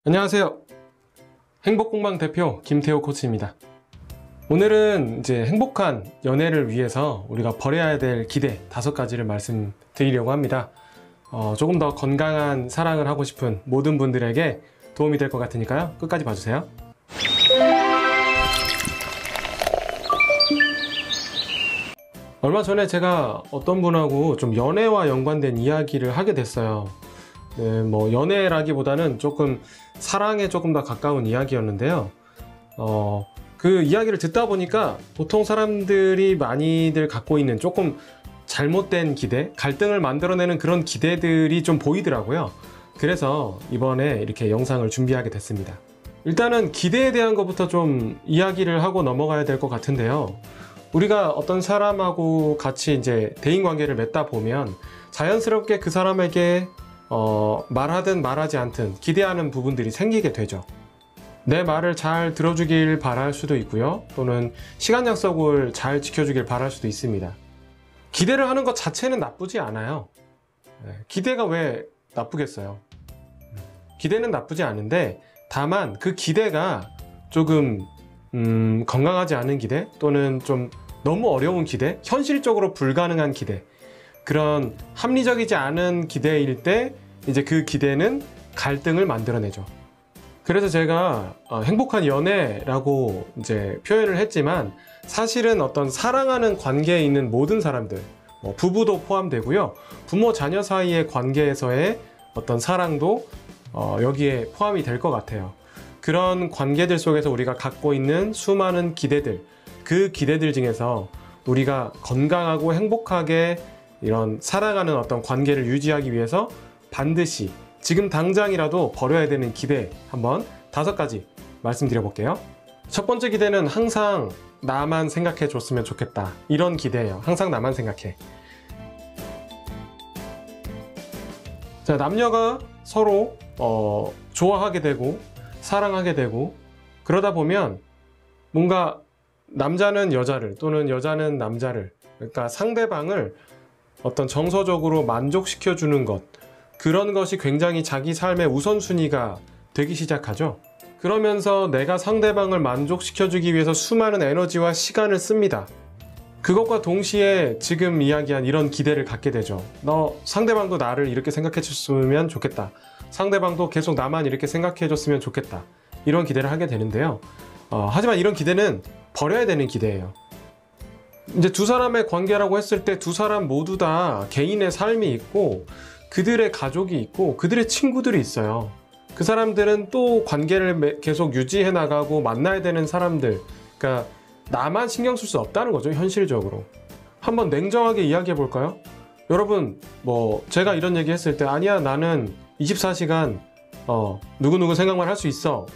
안녕하세요. 행복공방 대표 김태호 코치입니다. 오늘은 이제 행복한 연애를 위해서 우리가 버려야 될 기대 5가지를 말씀드리려고 합니다. 조금 더 건강한 사랑을 하고 싶은 모든 분들에게 도움이 될 것 같으니까요. 끝까지 봐주세요. 얼마 전에 제가 어떤 분하고 좀 연애와 연관된 이야기를 하게 됐어요. 네, 뭐 연애라기보다는 조금 사랑에 조금 더 가까운 이야기였는데요. 그 이야기를 듣다 보니까 보통 사람들이 많이들 갖고 있는 조금 잘못된 기대, 갈등을 만들어내는 그런 기대들이 좀 보이더라고요. 그래서 이번에 이렇게 영상을 준비하게 됐습니다. 일단은 기대에 대한 것부터 좀 이야기를 하고 넘어가야 될 것 같은데요. 우리가 어떤 사람하고 같이 이제 대인관계를 맺다 보면 자연스럽게 그 사람에게 말하든 말하지 않든 기대하는 부분들이 생기게 되죠. 내 말을 잘 들어주길 바랄 수도 있고요. 또는 시간 약속을 잘 지켜주길 바랄 수도 있습니다. 기대를 하는 것 자체는 나쁘지 않아요. 기대가 왜 나쁘겠어요? 기대는 나쁘지 않은데 다만 그 기대가 조금 건강하지 않은 기대 또는 좀 너무 어려운 기대, 현실적으로 불가능한 기대, 그런 합리적이지 않은 기대일 때 이제 그 기대는 갈등을 만들어내죠. 그래서 제가 행복한 연애라고 이제 표현을 했지만 사실은 어떤 사랑하는 관계에 있는 모든 사람들, 뭐 부부도 포함되고요. 부모 자녀 사이의 관계에서의 어떤 사랑도 여기에 포함이 될 것 같아요. 그런 관계들 속에서 우리가 갖고 있는 수많은 기대들, 그 기대들 중에서 우리가 건강하고 행복하게 이런 사랑하는 어떤 관계를 유지하기 위해서 반드시 지금 당장이라도 버려야 되는 기대 한번 5가지 말씀드려 볼게요. 첫 번째 기대는 항상 나만 생각해 줬으면 좋겠다, 이런 기대예요. 항상 나만 생각해. 자, 남녀가 서로 좋아하게 되고 사랑하게 되고 그러다 보면 뭔가 남자는 여자를 또는 여자는 남자를, 그러니까 상대방을 어떤 정서적으로 만족시켜주는 것, 그런 것이 굉장히 자기 삶의 우선순위가 되기 시작하죠. 그러면서 내가 상대방을 만족시켜주기 위해서 수많은 에너지와 시간을 씁니다. 그것과 동시에 지금 이야기한 이런 기대를 갖게 되죠. 상대방도 나를 이렇게 생각해 줬으면 좋겠다, 상대방도 계속 나만 이렇게 생각해 줬으면 좋겠다, 이런 기대를 하게 되는데요. 하지만 이런 기대는 버려야 되는 기대예요. 이제 두 사람의 관계라고 했을 때 두 사람 모두 다 개인의 삶이 있고 그들의 가족이 있고 그들의 친구들이 있어요. 그 사람들은 또 관계를 계속 유지해 나가고 만나야 되는 사람들, 그러니까 나만 신경 쓸 수 없다는 거죠. 현실적으로 한번 냉정하게 이야기해 볼까요? 여러분, 뭐 제가 이런 얘기 했을 때 아니야, 나는 24시간 누구누구 생각만 할 수 있어,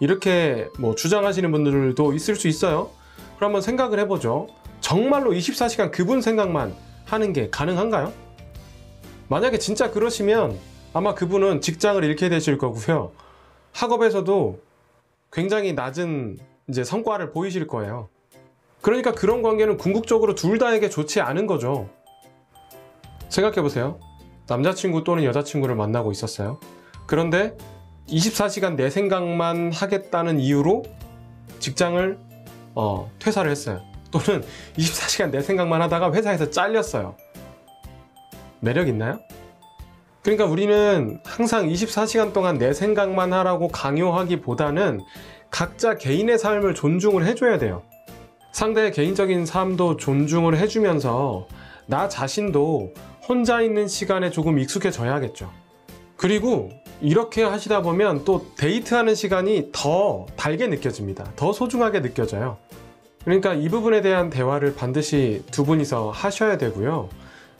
이렇게 뭐 주장하시는 분들도 있을 수 있어요. 그럼 한번 생각을 해보죠. 정말로 24시간 그분 생각만 하는 게 가능한가요? 만약에 진짜 그러시면 아마 그분은 직장을 잃게 되실 거고요. 학업에서도 굉장히 낮은 이제 성과를 보이실 거예요. 그러니까 그런 관계는 궁극적으로 둘 다에게 좋지 않은 거죠. 생각해보세요. 남자친구 또는 여자친구를 만나고 있었어요. 그런데 24시간 내 생각만 하겠다는 이유로 직장을 퇴사를 했어요. 또는 24시간 내 생각만 하다가 회사에서 잘렸어요. 매력 있나요? 그러니까 우리는 항상 24시간 동안 내 생각만 하라고 강요하기보다는 각자 개인의 삶을 존중을 해줘야 돼요. 상대의 개인적인 삶도 존중을 해주면서 나 자신도 혼자 있는 시간에 조금 익숙해져야겠죠. 그리고 이렇게 하시다 보면 또 데이트하는 시간이 더 달게 느껴집니다. 더 소중하게 느껴져요. 그러니까 이 부분에 대한 대화를 반드시 두 분이서 하셔야 되고요.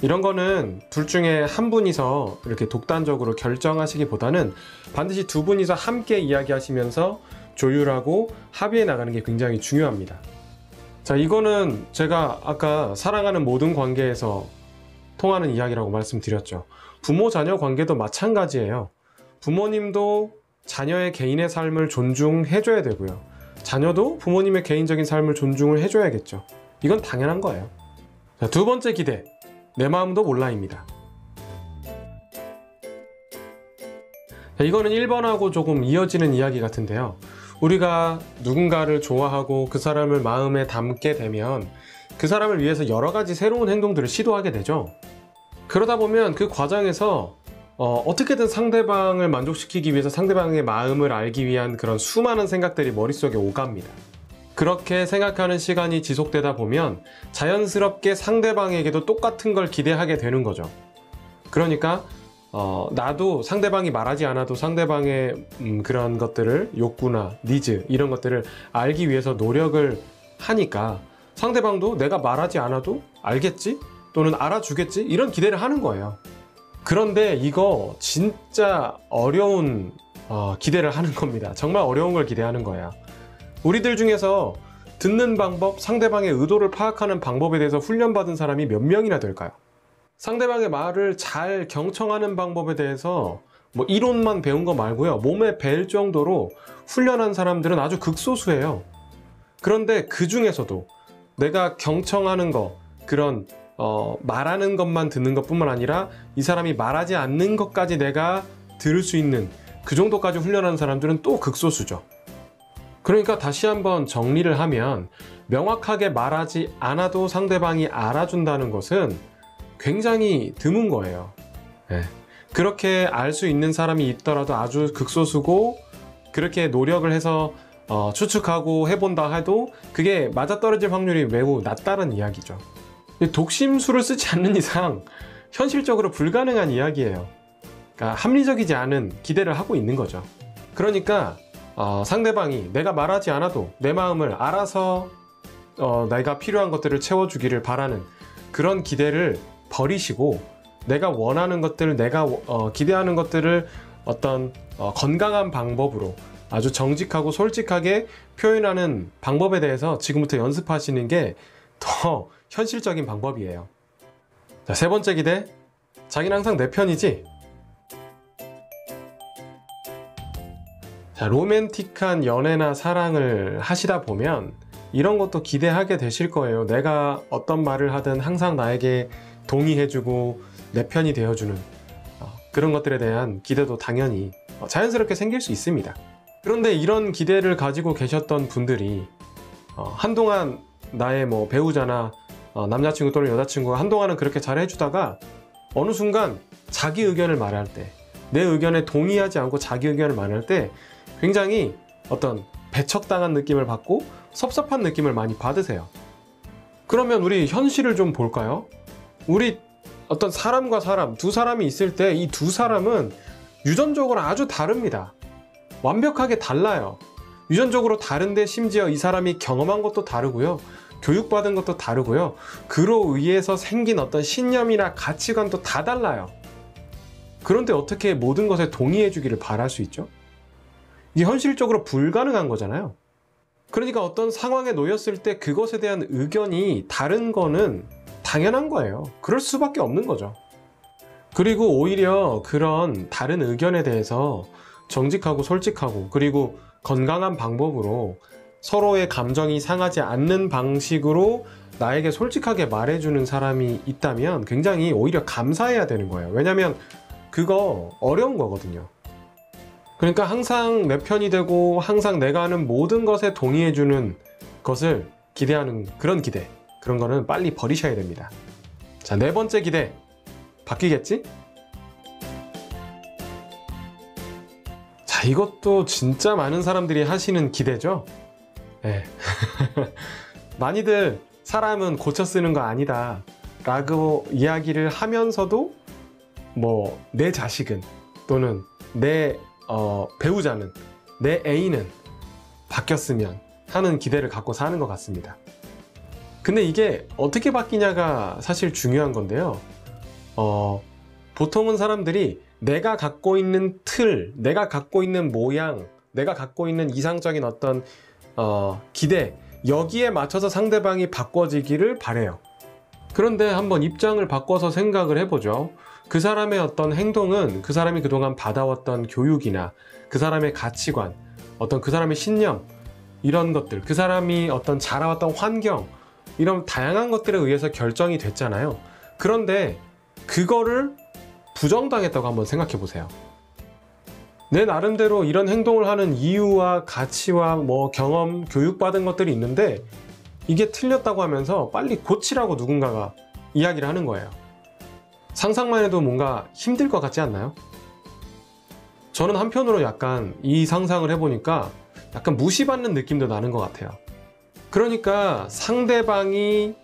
이런 거는 둘 중에 한 분이서 이렇게 독단적으로 결정하시기보다는 반드시 두 분이서 함께 이야기하시면서 조율하고 합의해 나가는 게 굉장히 중요합니다. 자, 이거는 제가 아까 사랑하는 모든 관계에서 통하는 이야기라고 말씀드렸죠. 부모 자녀 관계도 마찬가지예요. 부모님도 자녀의 개인의 삶을 존중해줘야 되고요. 자녀도 부모님의 개인적인 삶을 존중을 해줘야겠죠. 이건 당연한 거예요. 자, 두 번째 기대, 내 마음도 몰라입니다. 이거는 1번하고 조금 이어지는 이야기 같은데요. 우리가 누군가를 좋아하고 그 사람을 마음에 담게 되면 그 사람을 위해서 여러 가지 새로운 행동들을 시도하게 되죠. 그러다 보면 그 과정에서 어떻게든 상대방을 만족시키기 위해서 상대방의 마음을 알기 위한 그런 수많은 생각들이 머릿속에 오갑니다. 그렇게 생각하는 시간이 지속되다 보면 자연스럽게 상대방에게도 똑같은 걸 기대하게 되는 거죠. 그러니까 나도 상대방이 말하지 않아도 상대방의 그런 것들을, 욕구나 니즈 이런 것들을 알기 위해서 노력을 하니까 상대방도 내가 말하지 않아도 알겠지? 또는 알아주겠지? 이런 기대를 하는 거예요. 그런데 이거 진짜 어려운 기대를 하는 겁니다. 정말 어려운 걸 기대하는 거야. 우리들 중에서 듣는 방법, 상대방의 의도를 파악하는 방법에 대해서 훈련받은 사람이 몇 명이나 될까요? 상대방의 말을 잘 경청하는 방법에 대해서 뭐 이론만 배운 거 말고요, 몸에 뵐 정도로 훈련한 사람들은 아주 극소수예요. 그런데 그 중에서도 내가 경청하는 거, 그런 말하는 것만 듣는 것뿐만 아니라 이 사람이 말하지 않는 것까지 내가 들을 수 있는 그 정도까지 훈련한 사람들은 또 극소수죠. 그러니까 다시 한번 정리를 하면 명확하게 말하지 않아도 상대방이 알아준다는 것은 굉장히 드문 거예요. 네. 그렇게 알 수 있는 사람이 있더라도 아주 극소수고, 그렇게 노력을 해서 추측하고 해본다 해도 그게 맞아떨어질 확률이 매우 낮다는 이야기죠. 독심술을 쓰지 않는 이상 현실적으로 불가능한 이야기예요. 그러니까 합리적이지 않은 기대를 하고 있는 거죠. 그러니까 상대방이 내가 말하지 않아도 내 마음을 알아서 내가 필요한 것들을 채워주기를 바라는 그런 기대를 버리시고, 내가 원하는 것들, 내가 기대하는 것들을 어떤 건강한 방법으로 아주 정직하고 솔직하게 표현하는 방법에 대해서 지금부터 연습하시는 게 더 현실적인 방법이에요. 자, 세 번째 기대. 자기는 항상 내 편이지? 자, 로맨틱한 연애나 사랑을 하시다 보면 이런 것도 기대하게 되실 거예요. 내가 어떤 말을 하든 항상 나에게 동의해주고 내 편이 되어주는 그런 것들에 대한 기대도 당연히 자연스럽게 생길 수 있습니다. 그런데 이런 기대를 가지고 계셨던 분들이 한동안 나의 뭐 배우자나 남자친구 또는 여자친구가 한동안은 그렇게 잘 해주다가 어느 순간 자기 의견을 말할 때, 내 의견에 동의하지 않고 자기 의견을 말할 때 굉장히 어떤 배척당한 느낌을 받고 섭섭한 느낌을 많이 받으세요. 그러면 우리 현실을 좀 볼까요? 우리 어떤 사람과 사람, 두 사람이 있을 때 이 두 사람은 유전적으로 아주 다릅니다. 완벽하게 달라요. 유전적으로 다른데 심지어 이 사람이 경험한 것도 다르고요, 교육받은 것도 다르고요, 그로 의해서 생긴 어떤 신념이나 가치관도 다 달라요. 그런데 어떻게 모든 것에 동의해 주기를 바랄 수 있죠? 이게 현실적으로 불가능한 거잖아요. 그러니까 어떤 상황에 놓였을 때 그것에 대한 의견이 다른 거는 당연한 거예요. 그럴 수밖에 없는 거죠. 그리고 오히려 그런 다른 의견에 대해서 정직하고 솔직하고 그리고 건강한 방법으로 서로의 감정이 상하지 않는 방식으로 나에게 솔직하게 말해주는 사람이 있다면 굉장히 오히려 감사해야 되는 거예요. 왜냐면 그거 어려운 거거든요. 그러니까 항상 내 편이 되고 항상 내가 하는 모든 것에 동의해주는 것을 기대하는 그런 기대, 그런 거는 빨리 버리셔야 됩니다. 자, 네 번째 기대. 바뀌겠지? 자, 이것도 진짜 많은 사람들이 하시는 기대죠? 네. 많이들 사람은 고쳐 쓰는 거 아니다 라고 이야기를 하면서도 뭐 내 자식은 또는 내 배우자는, 내 애인은 바뀌었으면 하는 기대를 갖고 사는 것 같습니다. 근데 이게 어떻게 바뀌냐가 사실 중요한 건데요. 보통은 사람들이 내가 갖고 있는 틀, 내가 갖고 있는 모양, 내가 갖고 있는 이상적인 어떤 기대, 여기에 맞춰서 상대방이 바꿔지기를 바래요. 그런데 한번 입장을 바꿔서 생각을 해보죠. 그 사람의 어떤 행동은 그 사람이 그동안 받아왔던 교육이나 그 사람의 가치관, 어떤 그 사람의 신념, 이런 것들, 그 사람이 어떤 자라왔던 환경, 이런 다양한 것들에 의해서 결정이 됐잖아요. 그런데 그거를 부정당했다고 한번 생각해 보세요. 내 나름대로 이런 행동을 하는 이유와 가치와 뭐 경험, 교육받은 것들이 있는데 이게 틀렸다고 하면서 빨리 고치라고 누군가가 이야기를 하는 거예요. 상상만 해도 뭔가 힘들 것 같지 않나요? 저는 한편으로 약간 이 상상을 해보니까 약간 무시받는 느낌도 나는 것 같아요. 그러니까 상대방이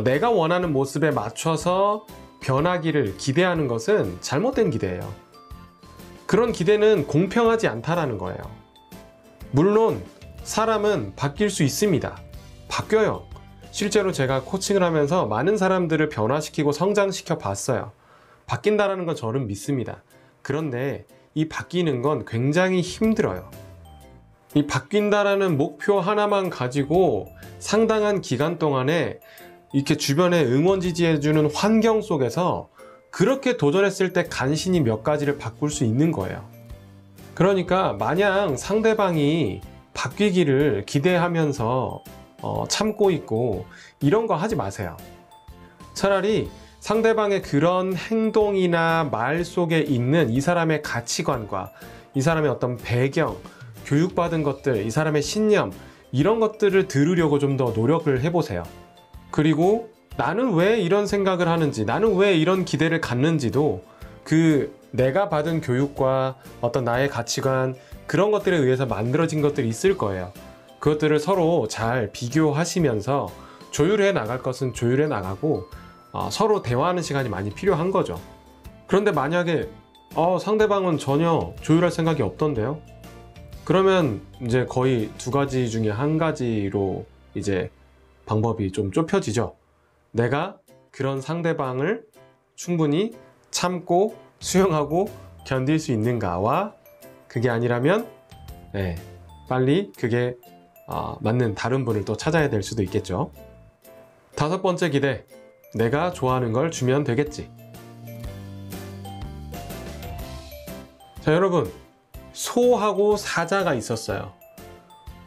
내가 원하는 모습에 맞춰서 변하기를 기대하는 것은 잘못된 기대예요. 그런 기대는 공평하지 않다라는 거예요. 물론 사람은 바뀔 수 있습니다. 바뀌어요. 실제로 제가 코칭을 하면서 많은 사람들을 변화시키고 성장시켜 봤어요. 바뀐다라는 건 저는 믿습니다. 그런데 이 바뀌는 건 굉장히 힘들어요. 이 바뀐다라는 목표 하나만 가지고 상당한 기간 동안에 이렇게 주변에 응원 지지해주는 환경 속에서 그렇게 도전했을 때 간신히 몇 가지를 바꿀 수 있는 거예요. 그러니까 마냥 상대방이 바뀌기를 기대하면서 참고 있고 이런 거 하지 마세요. 차라리 상대방의 그런 행동이나 말 속에 있는 이 사람의 가치관과 이 사람의 어떤 배경, 교육받은 것들, 이 사람의 신념 이런 것들을 들으려고 좀 더 노력을 해보세요. 그리고 나는 왜 이런 생각을 하는지, 나는 왜 이런 기대를 갖는지도 그 내가 받은 교육과 어떤 나의 가치관 그런 것들에 의해서 만들어진 것들이 있을 거예요. 그것들을 서로 잘 비교하시면서 조율해 나갈 것은 조율해 나가고 서로 대화하는 시간이 많이 필요한 거죠. 그런데 만약에 상대방은 전혀 조율할 생각이 없던데요? 그러면 이제 거의 두 가지 중에 한 가지로 이제 방법이 좀 좁혀지죠. 내가 그런 상대방을 충분히 참고 수용하고 견딜 수 있는가와 그게 아니라면 빨리 그게 맞는 다른 분을 또 찾아야 될 수도 있겠죠. 다섯 번째 기대, 내가 좋아하는 걸 주면 되겠지. 자, 여러분, 소하고 사자가 있었어요.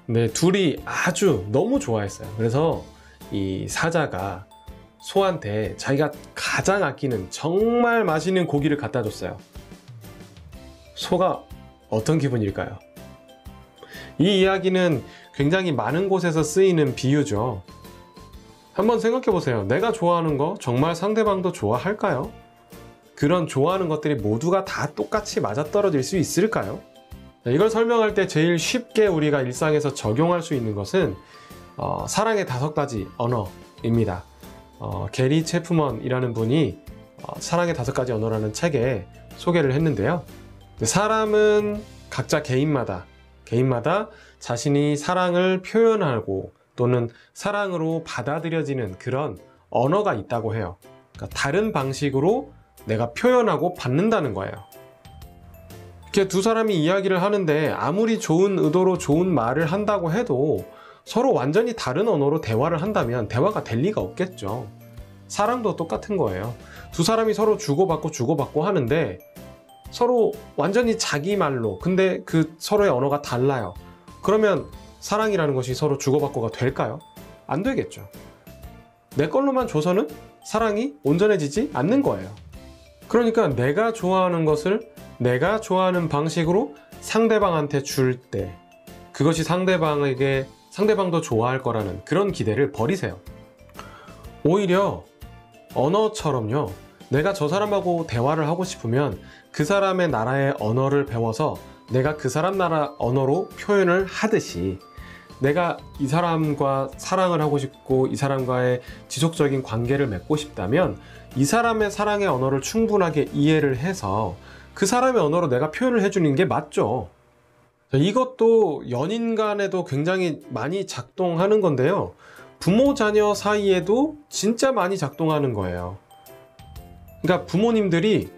근데 둘이 아주 너무 좋아했어요. 그래서 이 사자가 소한테 자기가 가장 아끼는 정말 맛있는 고기를 갖다 줬어요. 소가 어떤 기분일까요? 이 이야기는 굉장히 많은 곳에서 쓰이는 비유죠. 한번 생각해 보세요. 내가 좋아하는 거 정말 상대방도 좋아할까요? 그런 좋아하는 것들이 모두가 다 똑같이 맞아떨어질 수 있을까요? 이걸 설명할 때 제일 쉽게 우리가 일상에서 적용할 수 있는 것은 사랑의 5가지 언어입니다. 게리 체프먼이라는 분이 사랑의 5가지 언어라는 책에 소개를 했는데요. 사람은 각자 개인마다 자신이 사랑을 표현하고 또는 사랑으로 받아들여지는 그런 언어가 있다고 해요. 그러니까 다른 방식으로 내가 표현하고 받는다는 거예요. 이렇게 두 사람이 이야기를 하는데 아무리 좋은 의도로 좋은 말을 한다고 해도 서로 완전히 다른 언어로 대화를 한다면 대화가 될 리가 없겠죠. 사랑도 똑같은 거예요. 두 사람이 서로 주고받고 하는데 서로 완전히 자기 말로, 근데 그 서로의 언어가 달라요. 그러면 사랑이라는 것이 서로 주고받고가 될까요? 안 되겠죠. 내 걸로만 줘서는 사랑이 온전해지지 않는 거예요. 그러니까 내가 좋아하는 것을 내가 좋아하는 방식으로 상대방한테 줄 때 그것이 상대방도 좋아할 거라는 그런 기대를 버리세요. 오히려 언어처럼요, 내가 저 사람하고 대화를 하고 싶으면 그 사람의 나라의 언어를 배워서 내가 그 사람 나라 언어로 표현을 하듯이 내가 이 사람과 사랑을 하고 싶고 이 사람과의 지속적인 관계를 맺고 싶다면 이 사람의 사랑의 언어를 충분하게 이해를 해서 그 사람의 언어로 내가 표현을 해주는 게 맞죠. 이것도 연인 간에도 굉장히 많이 작동하는 건데요. 부모 자녀 사이에도 진짜 많이 작동하는 거예요. 그러니까 부모님들이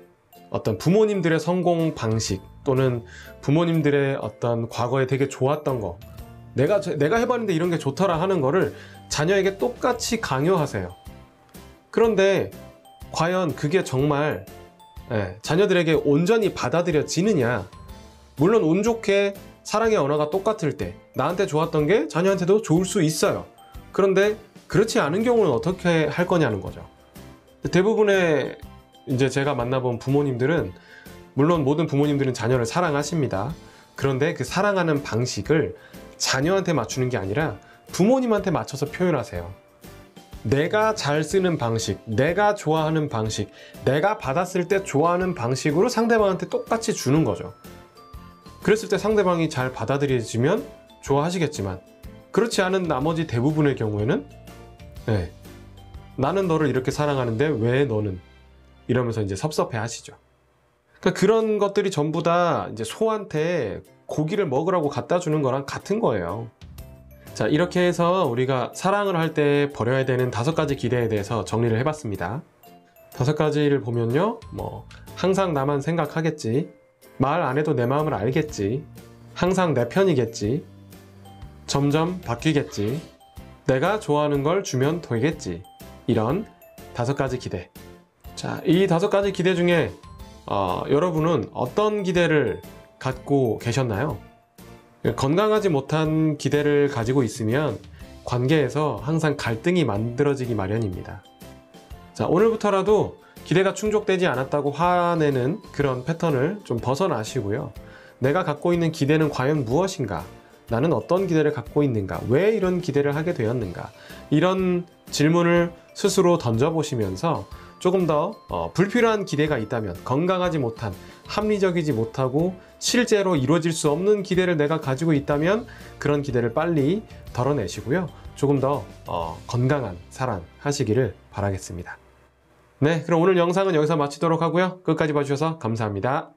어떤 부모님들의 성공 방식 또는 부모님들의 어떤 과거에 되게 좋았던 거, 내가 해봤는데 이런 게 좋더라 하는 거를 자녀에게 똑같이 강요하세요. 그런데 과연 그게 정말 자녀들에게 온전히 받아들여지느냐? 물론 운 좋게 사랑의 언어가 똑같을 때 나한테 좋았던 게 자녀한테도 좋을 수 있어요. 그런데 그렇지 않은 경우는 어떻게 할 거냐는 거죠. 대부분의 이제 제가 만나본 부모님들은 물론 모든 부모님들은 자녀를 사랑하십니다. 그런데 그 사랑하는 방식을 자녀한테 맞추는 게 아니라 부모님한테 맞춰서 표현하세요. 내가 잘 쓰는 방식, 내가 좋아하는 방식, 내가 받았을 때 좋아하는 방식으로 상대방한테 똑같이 주는 거죠. 그랬을 때 상대방이 잘 받아들여지면 좋아하시겠지만, 그렇지 않은 나머지 대부분의 경우에는 네, 나는 너를 이렇게 사랑하는데 왜 너는, 이러면서 이제 섭섭해 하시죠. 그러니까 그런 것들이 전부 다 이제 소한테 고기를 먹으라고 갖다 주는 거랑 같은 거예요. 자, 이렇게 해서 우리가 사랑을 할 때 버려야 되는 5가지 기대에 대해서 정리를 해봤습니다. 5가지를 보면요, 항상 나만 생각하겠지, 말 안 해도 내 마음을 알겠지, 항상 내 편이겠지, 점점 바뀌겠지, 내가 좋아하는 걸 주면 되겠지, 이런 5가지 기대. 자, 이 5가지 기대 중에 여러분은 어떤 기대를 갖고 계셨나요? 건강하지 못한 기대를 가지고 있으면 관계에서 항상 갈등이 만들어지기 마련입니다. 자, 오늘부터라도 기대가 충족되지 않았다고 화내는 그런 패턴을 좀 벗어나시고요. 내가 갖고 있는 기대는 과연 무엇인가? 나는 어떤 기대를 갖고 있는가? 왜 이런 기대를 하게 되었는가? 이런 질문을 스스로 던져보시면서 조금 더 불필요한 기대가 있다면, 건강하지 못한, 합리적이지 못하고 실제로 이루어질 수 없는 기대를 내가 가지고 있다면 그런 기대를 빨리 덜어내시고요. 조금 더 건강한 사랑 하시기를 바라겠습니다. 네, 그럼 오늘 영상은 여기서 마치도록 하고요. 끝까지 봐주셔서 감사합니다.